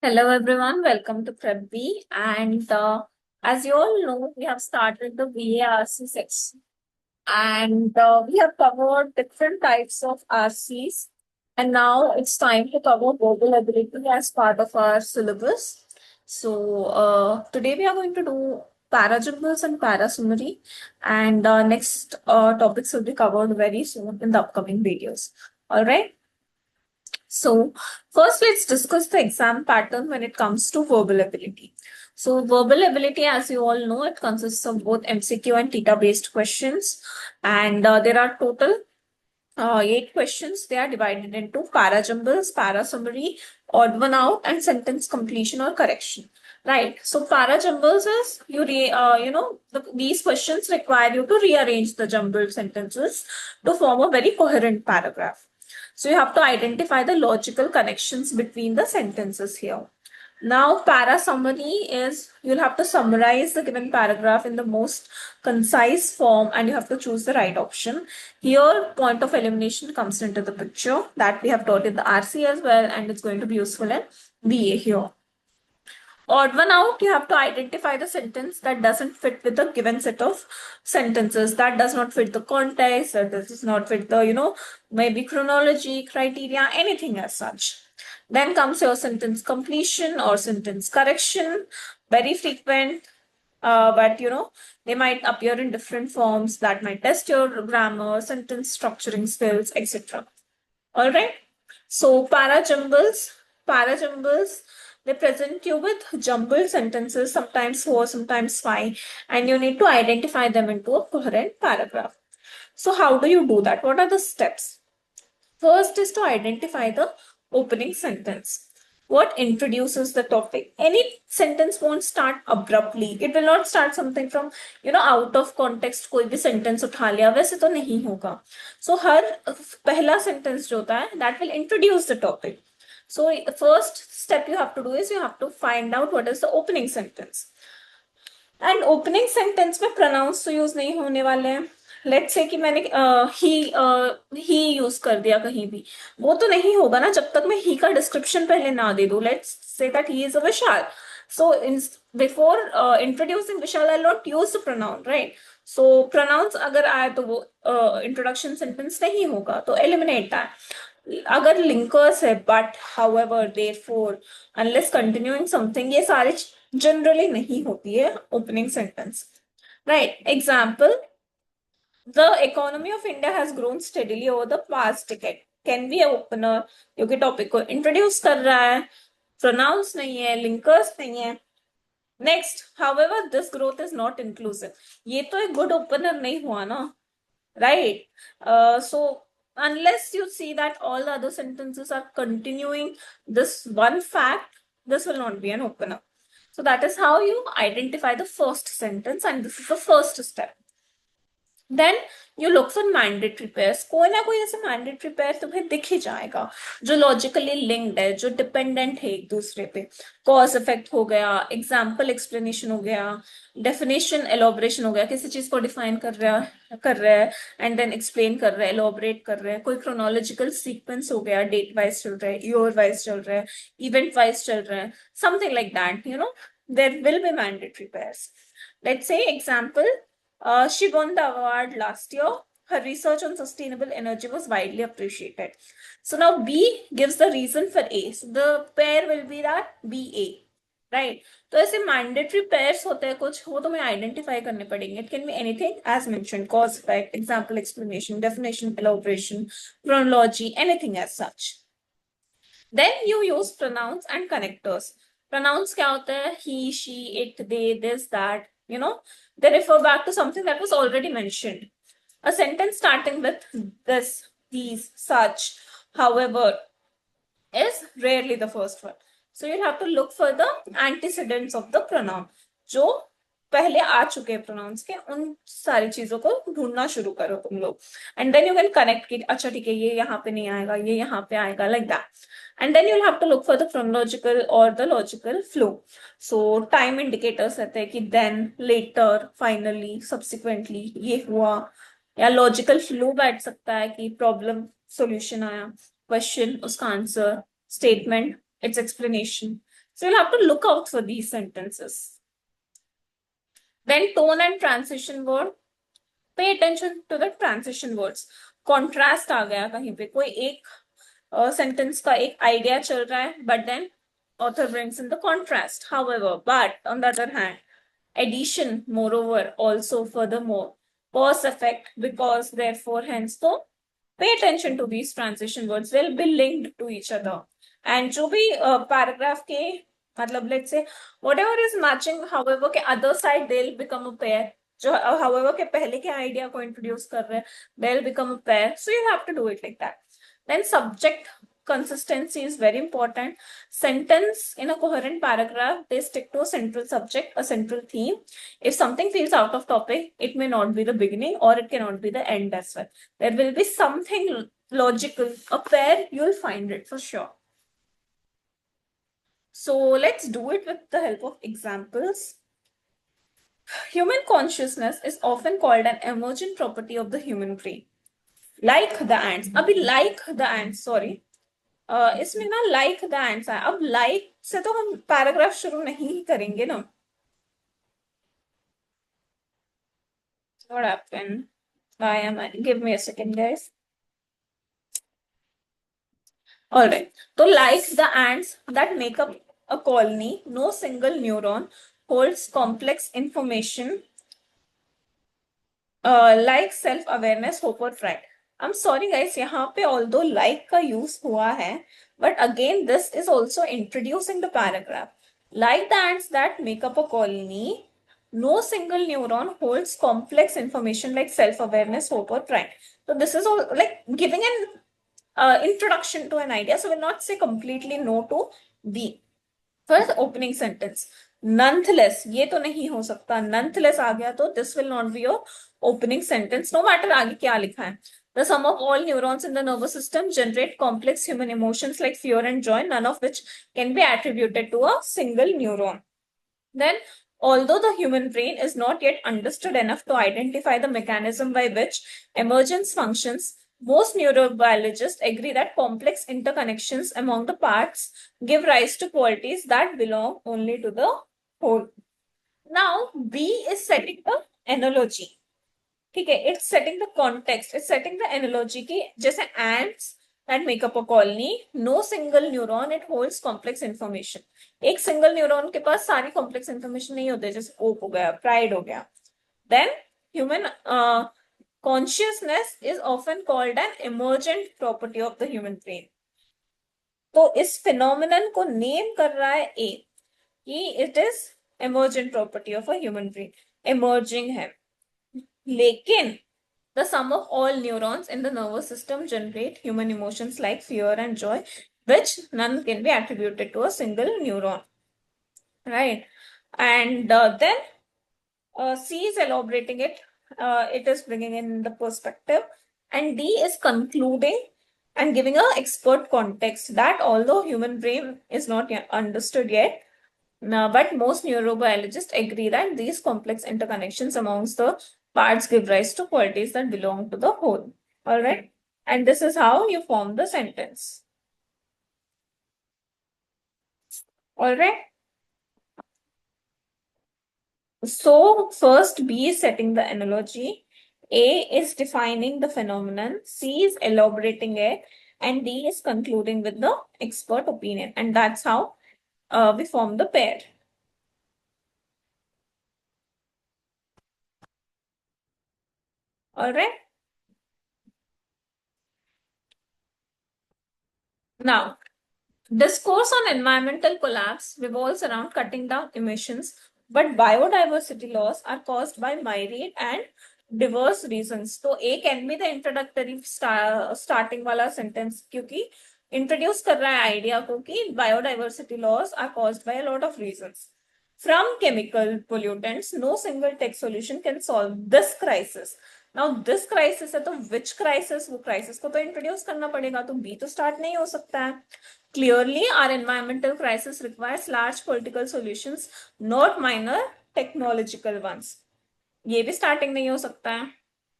Hello everyone, welcome to Prep B. And as you all know, we have started the VARC section, and we have covered different types of RCs. And now it's time to cover verbal ability as part of our syllabus. So today we are going to do parajumbles and parasummary, and next topics will be covered very soon in the upcoming videos. All right. So, first, let's discuss the exam pattern when it comes to verbal ability. So, verbal ability, as you all know, it consists of both MCQ and TITA based questions, and there are total 8 questions. They are divided into parajumbles, parasummary, odd one out, and sentence completion or correction. Right. So, parajumbles is these questions require you to rearrange the jumbled sentences to form a very coherent paragraph. So you have to identify the logical connections between the sentences here. Now, para summary is you'll have to summarize the given paragraph in the most concise form and you have to choose the right option. Here, point of elimination comes into the picture that we have taught in the RC as well, and it's going to be useful in VA here. Odd one out, you have to identify the sentence that doesn't fit with the given set of sentences, that does not fit the context, that does not fit the, maybe chronology, criteria, anything as such. Then comes your sentence completion or sentence correction, very frequent, but they might appear in different forms that might test your grammar, sentence structuring skills, etc. All right. So parajumbles, they present you with jumbled sentences, sometimes 4, sometimes 5, and you need to identify them into a coherent paragraph. So how do you do that? What are the steps? First is to identify the opening sentence. What introduces the topic? Any sentence won't start abruptly. It will not start something from out of context. कोई भी sentence उठा लिया वैसे तो नहीं होगा. So हर पहला sentence जो होता है that will introduce the topic. So first step you have to do is you have to find out what is the opening sentence. And opening sentence में प्रोनाउंस तो यूज नहीं होने वाले हैं. लेट्स से कि मैंने ही यूज कर दिया कहीं भी, वो तो नहीं होगा ना जब तक मैं ही का डिस्क्रिप्शन पहले ना दे दूं. Let's say that he is a Vishal. So before introducing Vishal, I'll not use the pronoun, right? So pronouns अगर आए तो वो introduction sentence नहीं होगा, तो eliminate that. अगर लिंकर्स है but however therefore unless continuing something, ये सारे जनरली नहीं होती है opening sentence. Right. Example, the economy of India has grown steadily over the past decade, can be opener क्योंकि टॉपिक को इंट्रोड्यूस कर रहा है. प्रोनाउंस नहीं है, लिंकर्स नहीं है. Next, however this growth is not inclusive, ये तो एक गुड ओपनर नहीं हुआ ना. Right. So unless you see that all the other sentences are continuing this one fact, this will not be an opener. So that is how you identify the first sentence, and this is the first step. Then you look for mandatory pairs. कोई ना कोई ऐसे mandatory pair तुम्हें दिख ही जाएगा जो logically linked है, जो डिपेंडेंट है एक दूसरे पे. कॉज इफेक्ट हो गया, एग्जाम्पल एक्सप्लेनेशन हो गया, डेफिनेशन एलोबरेशन हो गया, किसी चीज को डिफाइन कर रहा है एंड देन एक्सप्लेन कर रहा है, एलोबरेट कर रहा है. कोई क्रोनोलॉजिकल सीक्वेंस हो गया, डेट वाइज चल रहा है, ईयर वाइज चल रहा है, इवेंट वाइज चल रहा है, something like that. There will be mandatory pairs. Let's say example, she won the award last year. Her research on sustainable energy was widely appreciated. So now B gives the reason for A. So the pair will be that BA. Right. तो ऐसे mandatory pairs होते हैं कुछ, वो तुम्हें identify करने पड़ेंगे. It can be anything as mentioned, cause effect, example explanation, definition, elaboration, chronology, anything as such. Then you use pronouns and connectors. Pronouns क्या होता है? he, she, it, they, this, that. They refer back to something that was already mentioned. A sentence starting with this, these, such, however is rarely the first one. So you'll have to look for the antecedents of the pronoun. जो पहले आ चुके हैं pronounce के, उन सारी चीजों को ढूंढना शुरू करो तुम लोग. And then you can connect कि अच्छा ठीक है, ये यहाँ पे नहीं आएगा, ये यहाँ पे आएगा, like that. And then you'll have to look for the chronological or the logical flow. So time indicators रहते हैं कि then, later, finally, subsequently, ये हुआ. या logical flow बैठ सकता है कि problem solution आया, question उसका answer, statement its explanation, So you'll have to look out for these sentences. Then tone and transition word. Pay attention to the transition words. Contrast आ गया कहीं पे, कोई एक सेंटेंस का एक आइडिया चल रहा है, but then author brings in the contrast. However, but on the other hand, addition, moreover, also, furthermore, cause, effect, because, therefore, hence. So pay attention to these transition words. They'll be linked to each other. And जो भी paragraph के मतलब let's say whatever is matching, however के other side they'll become a pair. जो however के पहले के idea को introduce कर रहे हैं, they'll become a pair. So you have to do it like that. Then subject consistency is very important. Sentence in a coherent paragraph, they stick to a central subject, a central theme. If something feels out of topic, it may not be the beginning or it cannot be the end as well. There will be something logical, a pair, you'll find it for sure. So let's do it with the help of examples. Human consciousness is often called an emergent property of the human brain. Like the ants. अभी like the ants, sorry. इसमें ना like the ants है. अब like से तो हम paragraph शुरू नहीं करेंगे ना. What happened? Why am I? Give me a second, guys. All right. So, like the ants that make up a colony, no single neuron holds complex information like self-awareness, hope or pride. I'm sorry, guys. यहाँ पे although like का use हुआ है, but again this is also introducing the paragraph. Like the ants that make up a colony, no single neuron holds complex information like self-awareness, hope or pride. So this is all like giving an introduction to an idea. So we'll not say completely no to B. First opening sentence. Nonetheless, ये तो नहीं हो सकता. Nonetheless आ गया तो this will not be your opening sentence. No matter आगे क्या लिखा है. The sum of all neurons in the nervous system generate complex human emotions like fear and joy, none of which can be attributed to a single neuron. Then, although the human brain is not yet understood enough to identify the mechanism by which emergence functions, most neurobiologists agree that complex interconnections among the parts give rise to qualities that belong only to the whole. Now, B is setting the analogy. ठीक है, it's setting the context, it's setting the analogy कि जैसे ants that make up a colony, no single neuron it holds complex information. एक single neuron के पास सारी complex information नहीं होते, जैसे hope हो गया, pride हो गया. Then human consciousness is often called an emergent property of the human brain. तो इस phenomenon को name कर रहा है A कि it is emergent property of a human brain, emerging है. लेकिन the sum of all neurons in the nervous system generate human emotions like fear and joy, which none can be attributed to a single neuron. Right? And then C is elaborating it. It is bringing in the perspective. And D is concluding and giving an expert context that although human brain is not yet understood yet, but most neurobiologists agree that these complex interconnections amongst the parts give rise to qualities that belong to the whole. All right. And this is how you form the sentence. All right. So first B is setting the analogy. A is defining the phenomenon. C is elaborating it. And D is concluding with the expert opinion. And that's how we form the pair. All right. Now, discourse on environmental collapse revolves around cutting down emissions, but biodiversity loss are caused by myriad and diverse reasons. So A can be the introductory starting वाला sentence क्योंकि introduce कर रहा है idea को कि biodiversity loss are caused by a lot of reasons. From chemical pollutants, no single tech solution can solve this crisis. Now this crisis है तो which crisis, वो crisis को तो introduce करना पड़ेगा, तो B तो start नहीं हो सकता है. Clearly, our environmental crisis requires large political solutions, not minor technological ones. ये भी starting नहीं हो सकता है.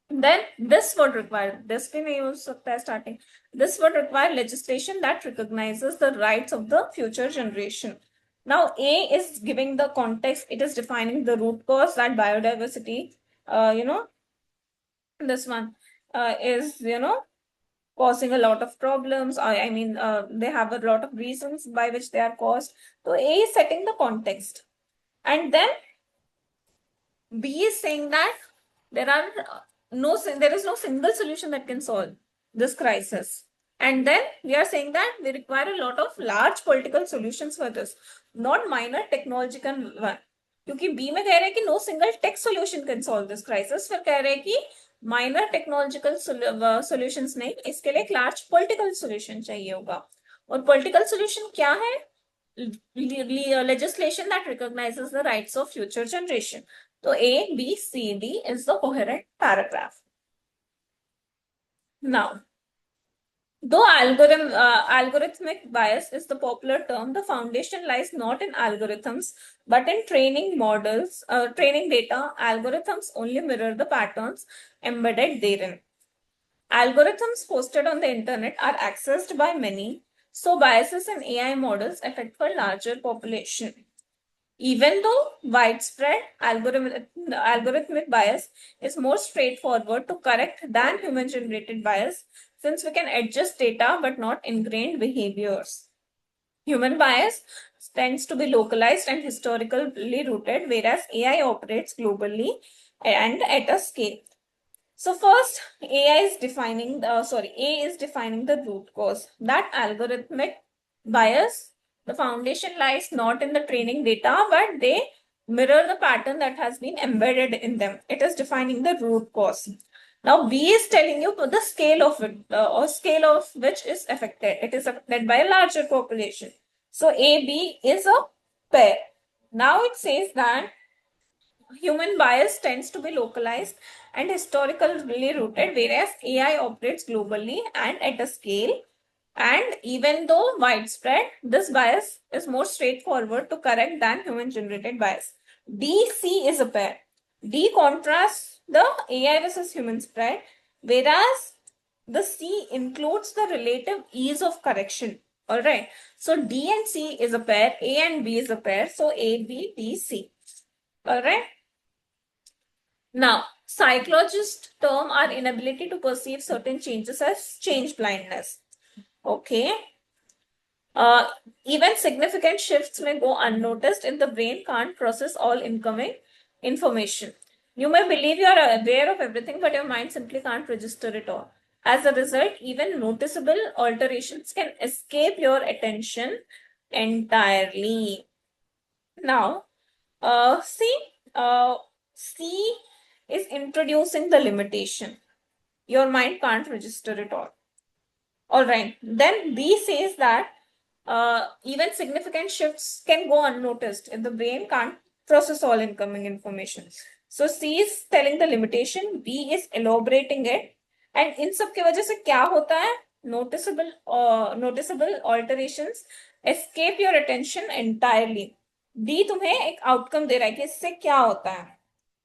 Then this would require, this भी नहीं हो सकता है starting. This would require legislation that recognizes the rights of the future generation. Now, A is giving the context. It is defining the root cause, that biodiversity, you know, this one is, causing a lot of problems. I mean, they have a lot of reasons by which they are caused. So A is setting the context. And then B is saying that there are there is no single solution that can solve this crisis. And then we are saying that we require a lot of large political solutions for this, not minor technological one. क्योंकि B में कह रहे हैं कि no single tech solution can solve this crisis, फिर कह रहे हैं कि माइनर टेक्नोलॉजिकल सॉल्यूशंस नहीं, इसके लिए एक लार्ज पॉलिटिकल सॉल्यूशन चाहिए होगा. और पॉलिटिकल सॉल्यूशन क्या है? Legislation that recognizes the rights of future generation. So A, B, C, D is the coherent paragraph. Now, though algorithmic bias is the popular term, the foundation lies not in algorithms, but in training models, training data. Algorithms only mirror the patterns embedded therein. Algorithms posted on the internet are accessed by many, so biases in AI models affect a larger population. Even though widespread algorithmic bias is more straightforward to correct than human-generated bias, since we can adjust data but not ingrained behaviors. Human bias tends to be localized and historically rooted, whereas AI operates globally and at a scale. So first, A is defining the root cause. That algorithmic bias, the foundation lies not in the training data, but they mirror the pattern that has been embedded in them. It is defining the root cause. Now B is telling you the scale of it, or scale of which is affected. It is affected by a larger population. So AB is a pair. Now it says that human bias tends to be localized and historically rooted, whereas AI operates globally and at a scale. And even though widespread, this bias is more straightforward to correct than human-generated bias. DC is a pair. D contrasts the AI versus human spread, whereas the C includes the relative ease of correction. All right. So D and C is a pair. A and B is a pair. So A, B, D, C. All right. Now, psychologists term our inability to perceive certain changes as change blindness. Okay. Even significant shifts may go unnoticed if the brain can't process all incoming information. You may believe you are aware of everything, but your mind simply can't register it all. As a result, even noticeable alterations can escape your attention entirely. Now, C is introducing the limitation. Your mind can't register it all. All right. Then B says that even significant shifts can go unnoticed if the brain can't process all incoming information. So C is telling the limitation, B is elaborating it, and इन सब की वजह से क्या होता है? Noticeable alterations escape your attention entirely. D तुम्हें एक outcome दे रहा है कि इससे क्या होता है,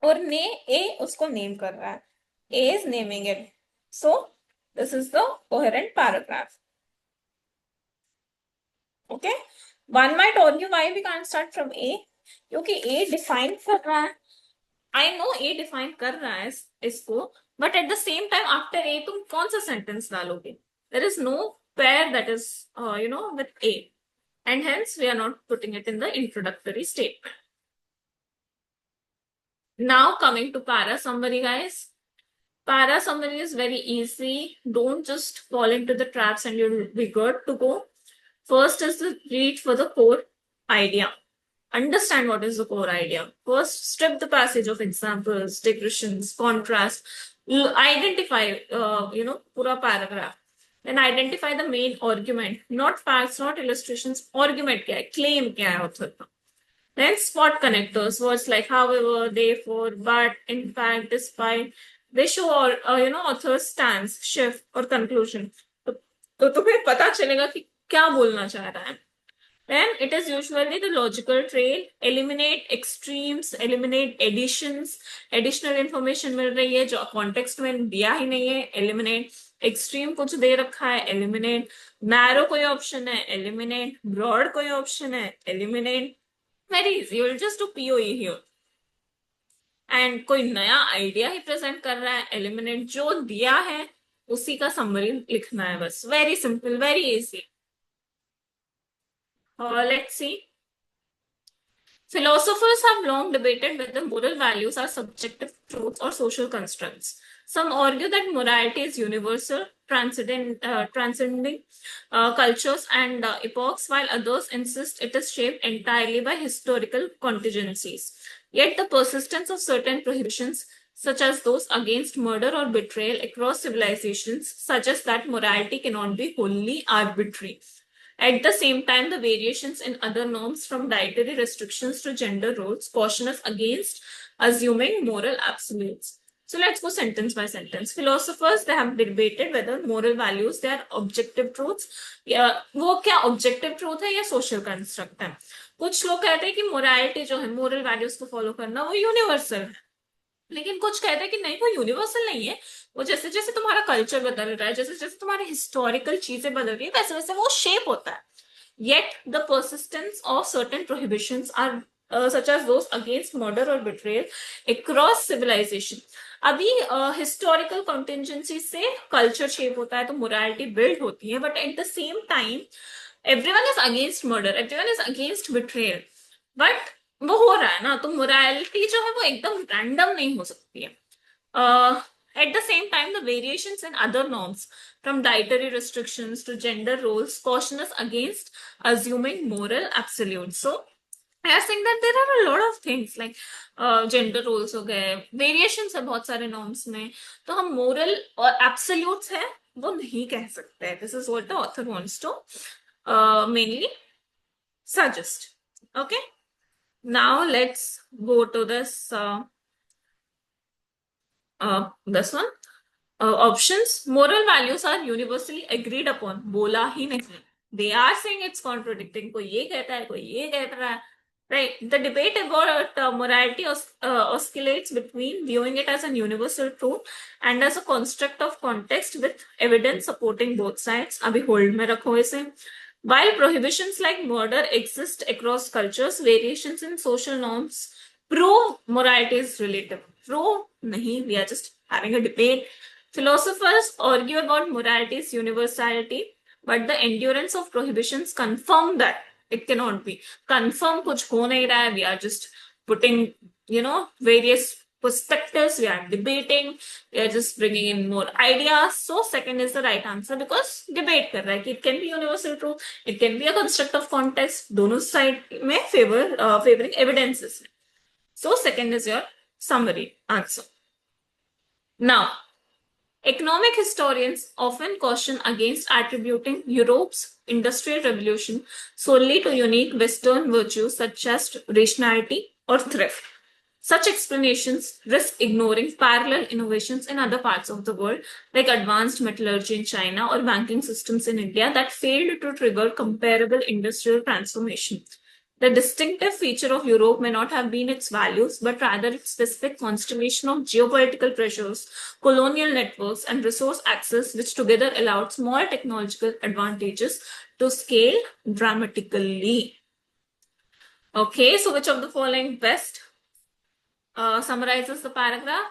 और ने A उसको नेम कर रहा है. A is naming it. So this is the coherent paragraph. Okay. One might argue why we can't start from A, क्योंकि A define कर रहा है. I know A define कर रहा है इसको, but at the same time after A तुम कौन सा sentence डालोगे? There is no pair that is with A, and hence we are not putting it in the introductory statement. Now coming to para summary, guys. Para summary is very easy. Don't just fall into the traps and you'll be good to go. First is to read for the core idea. Understand what is the core idea. First, strip the passage of examples, digressions, contrast. Identify, pura paragraph. Then identify the main argument. Not facts, not illustrations. Argument kya hai? Claim kya hai author ka. Then spot connectors. Words like however, therefore, but, in fact, despite. They show author's stance, shift और conclusion. तो तुम्हें पता चलेगा कि क्या बोलना चाह रहा है. Then it is usually the logical trail. Eliminate extremes, eliminate additions. Additional information मिल रही है जो context में दिया ही नहीं है. Eliminate. एक्सट्रीम कुछ दे रखा है, एलिमिनेट। नैरो कोई ऑप्शन है, एलिमिनेट। ब्रॉड कोई ऑप्शन है, eliminate. Very easy, you will just do PoE here. And कोई नया आइडिया ही प्रेजेंट कर रहा है, एलिमिनेट। जो दिया है उसी का समरी लिखना है बस। Very simple, very easy. Let's see. Philosophers have long debated whether moral values are subjective truths or social constructs. Some argue that morality is universal, transcending cultures and epochs, while others insist it is shaped entirely by historical contingencies. Yet, the persistence of certain prohibitions, such as those against murder or betrayal across civilizations, suggests that morality cannot be wholly arbitrary. At the same time, the variations in other norms, from dietary restrictions to gender roles, caution us against assuming moral absolutes. So let's go sentence by sentence. Philosophers, they have debated whether moral values, they are objective truths, या वो क्या objective truth है या social construct है. कुछ लोग कहते हैं कि morality जो है, moral values को follow करना, वो universal है. लेकिन कुछ कहते हैं कि नहीं, वो यूनिवर्सल नहीं है. वो जैसे जैसे तुम्हारा कल्चर बदल रहा है, जैसे जैसे तुम्हारी हिस्टोरिकल चीजें बदल रही है, वैसे वैसे वो शेप होता है. Yet the persistence of certain prohibitions are such as those against murder or betrayal across civilization. अभी हिस्टोरिकल कॉन्टिजेंसी से कल्चर शेप होता है, तो मोरालिटी बिल्ड होती है. But at the same time everyone is against murder, everyone is against betrayal. But वो हो रहा है ना, तो मोरालिटी जो है वो एकदम रैंडम नहीं हो सकती है. At the same time, the variations in other norms, from dietary restrictions to gender roles, caution us against assuming moral absolutes. So, I think that there are a lot of things like gender roles हो गए, variations है बहुत सारे norms में, तो हम moral और absolutes है वो नहीं कह सकते. This is what the author wants to mainly suggest. Okay, now let's go to this one. Options. Moral values are universally agreed upon. बोला ही नहीं. They are saying it's contradicting. कोई ये कहता है, कोई ये कह रहा है. Right. The debate about morality oscillates between viewing it as a universal truth and as a construct of context with evidence supporting both sides. अभी hold में रखो इसे. While prohibitions like murder exist across cultures, variations in social norms prove morality is relative. Prove nahi, we are just having a debate. Philosophers argue about morality's universality, but the endurance of prohibitions confirm that it cannot be. Confirm kuch ho nahi raha hai. We are just putting, various perspectives. We are debating. We are just bringing in more ideas. So second is the right answer because debate कर रहा है कि it can be universal truth, it can be a construct of context. दोनों side में favoring evidences. So second is your summary answer. Now, economic historians often caution against attributing Europe's industrial revolution solely to unique Western virtues such as rationality or thrift. Such explanations risk ignoring parallel innovations in other parts of the world, like advanced metallurgy in China or banking systems in India, that failed to trigger comparable industrial transformation. The distinctive feature of Europe may not have been its values, but rather its specific constellation of geopolitical pressures, colonial networks, and resource access, which together allowed small technological advantages to scale dramatically. Okay, so which of the following best summarizes the paragraph?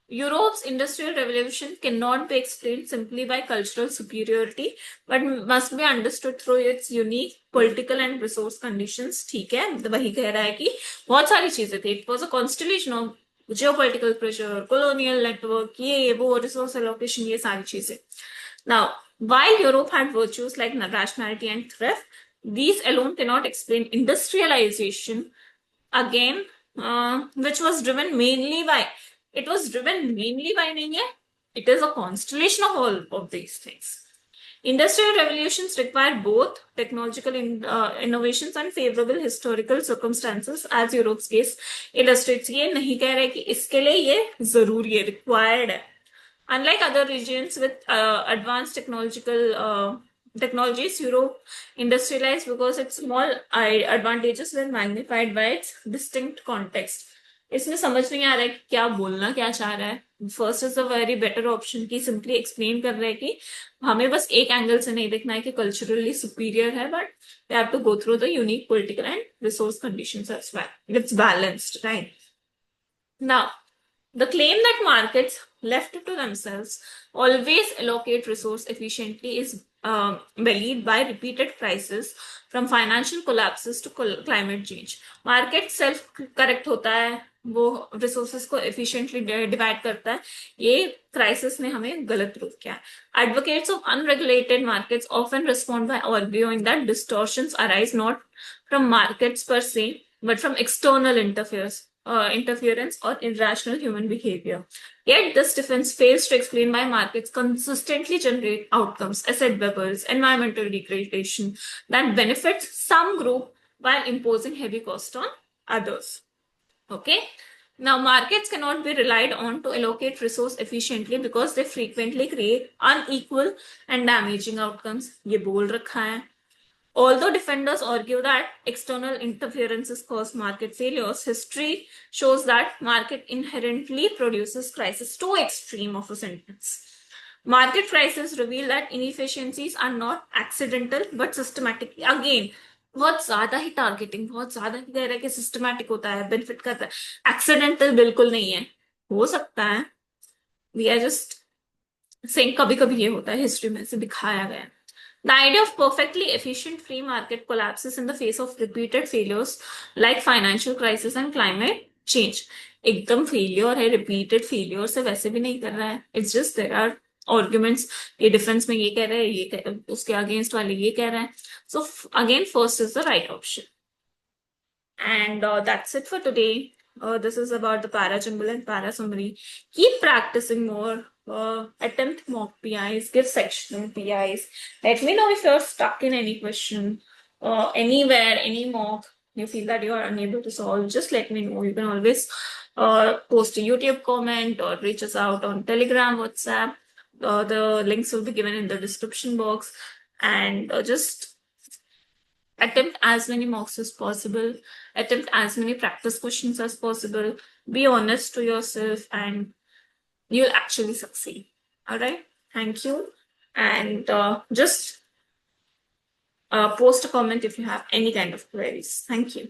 Europe's industrial revolution cannot be explained simply by cultural superiority, but must be understood through its unique political and resource conditions. ठीक है, वही कह रहा है कि बहुत सारी चीजें थी. It was a constellation of geopolitical pressure, colonial network, ये वो resource allocation, ये सारी चीजें. Now, while Europe had virtues like rationality and thrift, these alone cannot explain industrialization. Again, which was driven mainly by, नहीं है, it is a constellation of all of these things. Industrial revolutions require both technological innovations and favorable historical circumstances, as Europe's case illustrates. ये नहीं कह रहे कि इसके लिए ये जरूरी है, required है. Unlike other regions with advanced technologies, Europe industrialized because its small advantages were magnified by its distinct context. इसमें समझ नहीं आ रहा है कि क्या बोलना क्या चाह रहा है। First is a very better option की सिंपली एक्सप्लेन कर रहे हैं कि हमें बस एक एंगल से नहीं देखना है कि कल्चरली सुपीरियर है, but we have to go through the unique political and resource conditions as well. It's balanced, right? Now the claim that markets left to themselves always allocate resource efficiently is belied by repeated crises from financial collapses to climate change. Market self correct होता है, वो resources को efficiently divide करता है। ये crisis ने हमें गलत प्रूव किया। Advocates of unregulated markets often respond by arguing that distortions arise not from markets per se, but from external interference or irrational human behavior. Yet, this defense fails to explain why markets consistently generate outcomes, asset bubbles, environmental degradation that benefits some group while imposing heavy cost on others. Okay. Now, markets cannot be relied on to allocate resource efficiently because they frequently create unequal and damaging outcomes. ये बोल रखा है। Although defenders argue that external interferences cause market failures, history shows that market inherently produces crisis too extreme of a sentence. Market crises reveal that inefficiencies are not accidental but systematic. Again, बहुत ज्यादा ही targeting, बहुत ज्यादा ही कह रहा है कि systematic होता है, बेनिफिट करता है। एक्सीडेंटल बिल्कुल नहीं है। हो सकता है, वी आर जस्ट सेइंग कभी कभी ये होता है, हिस्ट्री में से दिखाया गया है। The idea of perfectly efficient free market collapses in the face of repeated failures like financial crisis and climate change. एकदम फेलियर है, रिपीटेड फेलियर से वैसे भी नहीं कर रहा है। It's just there are arguments, ये डिफेंस में ये कह रहे हैं, उसके अगेंस्ट वाले ये कह रहे हैं। So again first is the right option. And that's it for today. This is about the para jumble and para summary. Keep practicing more. Attempt mock PIs, give sectional PIs. Let me know if you're stuck in any question, anywhere, any mock you feel that you are unable to solve. Just let me know. You can always post a YouTube comment or reach us out on Telegram, WhatsApp. The links will be given in the description box. And just attempt as many mocks as possible, attempt as many practice questions as possible, be honest to yourself, and you'll actually succeed. All right. Thank you. And just post a comment if you have any kind of queries. Thank you.